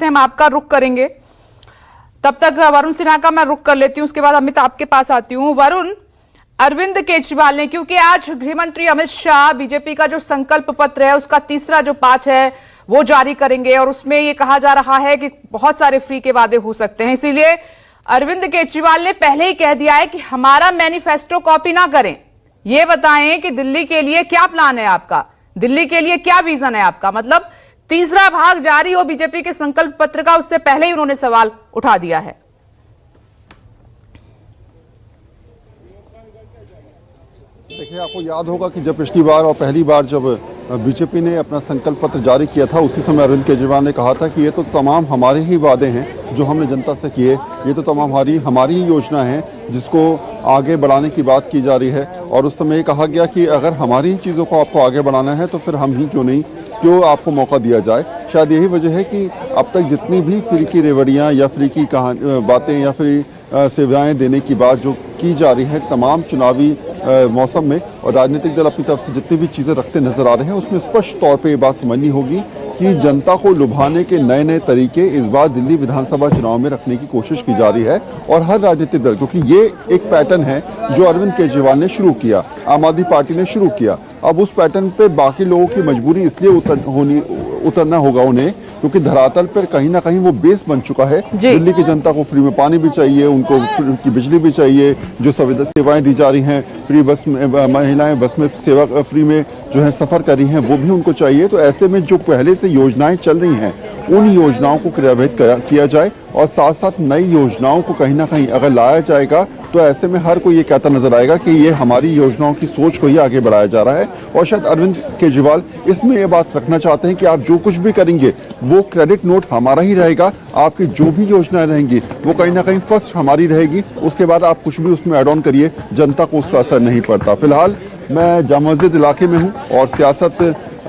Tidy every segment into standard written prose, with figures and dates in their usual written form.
हम आपका रुख करेंगे। तब तक वरुण सिन्हा का मैं रुख कर लेती हूँ, उसके बाद अमित आपके पास आती हूँ। वरुण, अरविंद केजरीवाल ने, क्योंकि आज गृह मंत्री अमित शाह बीजेपी का जो संकल्प पत्र है उसका तीसरा जो पांच है वो जारी करेंगे और उसमें ये कहा जा रहा है कि बहुत सारे फ्री के वादे हो सकते हैं। इसीलिए अरविंद केजरीवाल ने पहले ही कह दिया है कि हमारा मैनिफेस्टो कॉपी ना करें। ये बताएं कि दिल्ली के लिए क्या प्लान है आपका, दिल्ली के लिए क्या विजन है आपका। मतलब तीसरा भाग जारी हो बीजेपी के संकल्प पत्र का, उससे पहले ही उन्होंने सवाल उठा दिया है। देखिए, आपको याद होगा कि जब पिछली बार और पहली बार जब बीजेपी ने अपना संकल्प पत्र जारी किया था, उसी समय अरविंद केजरीवाल ने कहा था कि ये तो तमाम हमारे ही वादे हैं जो हमने जनता से किए, ये तो तमाम हमारी ही योजना है जिसको आगे बढ़ाने की बात की जा रही है। और उस समय ये कहा गया कि अगर हमारी ही चीज़ों को आपको आगे बढ़ाना है तो फिर हम ही क्यों आपको मौका दिया जाए। शायद यही वजह है कि अब तक जितनी भी फ्री की रेवड़ियाँ या फ्री की बातें या फ्री सेवाएं देने की बात जो की जा रही है तमाम चुनावी मौसम में, और राजनीतिक दल अपनी तरफ से जितनी भी चीज़ें रखते नजर आ रहे हैं, उसमें स्पष्ट तौर पे ये बात समझनी होगी कि जनता को लुभाने के नए नए तरीके इस बार दिल्ली विधानसभा चुनाव में रखने की कोशिश की जा रही है। और हर राजनीतिक दल, क्योंकि ये एक पैटर्न है जो अरविंद केजरीवाल ने शुरू किया, आम आदमी पार्टी ने शुरू किया, अब उस पैटर्न पे बाकी लोगों की मजबूरी इसलिए उतरना होगा उन्हें, क्योंकि धरातल पर कहीं ना कहीं वो बेस बन चुका है। दिल्ली की जनता को फ्री में पानी भी चाहिए, उनको फ्री की बिजली भी चाहिए, जो सेवाएं दी जा रही हैं, फ्री बस में महिलाएं बस में सेवा फ्री में जो है सफर कर रही हैं वो भी उनको चाहिए। तो ऐसे में जो पहले से योजनाएं चल रही हैं उन योजनाओं को क्रियान्वित किया जाए और साथ साथ नई योजनाओं को कहीं ना कहीं अगर लाया जाएगा तो ऐसे में हर कोई ये कहता नजर आएगा कि ये हमारी योजनाओं की सोच को ही आगे बढ़ाया जा रहा है। और शायद अरविंद केजरीवाल इसमें ये बात रखना चाहते हैं कि आप जो कुछ भी करेंगे वो क्रेडिट नोट हमारा ही रहेगा, आपकी जो भी योजनाएं रहेंगी वो कहीं ना कहीं फर्स्ट हमारी रहेगी, उसके बाद आप कुछ भी उसमें एड ऑन करिए, जनता को उसका असर नहीं पड़ता। फिलहाल मैं जामा मस्जिद इलाके में हूँ और सियासत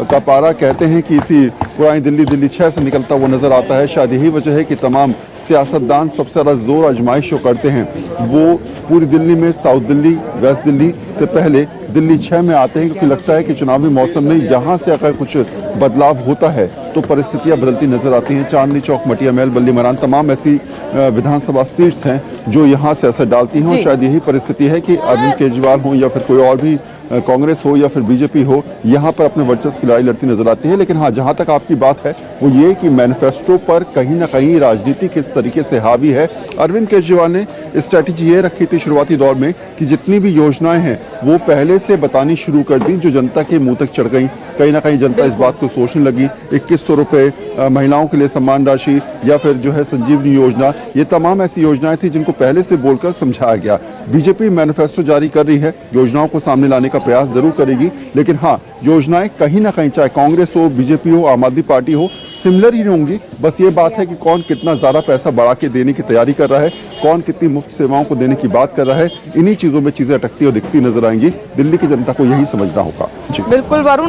का पारा कहते हैं कि इसी पुरानी दिल्ली 6 से निकलता हुआ नजर आता है। शायद यही वजह है कि तमाम सियासतदान सबसे ज़्यादा जोर आजमाइश जो करते हैं वो पूरी दिल्ली में साउथ दिल्ली, वेस्ट दिल्ली से पहले दिल्ली 6 में आते हैं, क्योंकि लगता है कि चुनावी मौसम में यहाँ से अगर कुछ बदलाव होता है तो परिस्थितियाँ बदलती नजर आती हैं। चांदनी चौक, मटिया महल, बल्ली मरान तमाम ऐसी विधानसभा सीट्स हैं जो यहाँ से असर डालती हैं। और शायद यही परिस्थिति है कि अरविंद केजरीवाल हो या फिर कोई और भी कांग्रेस हो या फिर बीजेपी हो, यहाँ पर अपने वर्चस्व की लड़ाई लड़ती नजर आती है। लेकिन हाँ, जहाँ तक आपकी बात है वो ये कि मैनिफेस्टो पर कहीं ना कहीं राजनीति किस तरीके से हावी है। अरविंद केजरीवाल ने स्ट्रैटेजी ये रखी थी शुरुआती दौर में कि जितनी भी योजनाएं हैं वो पहले से बतानी शुरू कर दी, जो जनता के मुंह तक चढ़ गई। कहीं ना कहीं जनता इस बात को सोचने लगी। 2100 रुपए महिलाओं के लिए सम्मान राशि या फिर जो है संजीवनी योजना, ये तमाम ऐसी योजनाएं थी जिनको पहले से बोलकर समझाया गया। बीजेपी मैनिफेस्टो जारी कर रही है, योजनाओं को सामने लाने का प्रयास जरूर करेगी, लेकिन हाँ, योजनाएं कहीं ना कहीं चाहे कांग्रेस हो, बीजेपी हो, आम आदमी पार्टी हो, सिमिलर ही होंगी। बस ये बात है कि कौन कितना ज्यादा पैसा बढ़ा के देने की तैयारी कर रहा है, कौन कितनी मुफ्त सेवाओं को देने की बात कर रहा है। इन्हीं चीजों में चीजें अटकती और दिखती नजर आएंगी। दिल्ली की जनता को यही समझना होगा। जी बिल्कुल वरुण।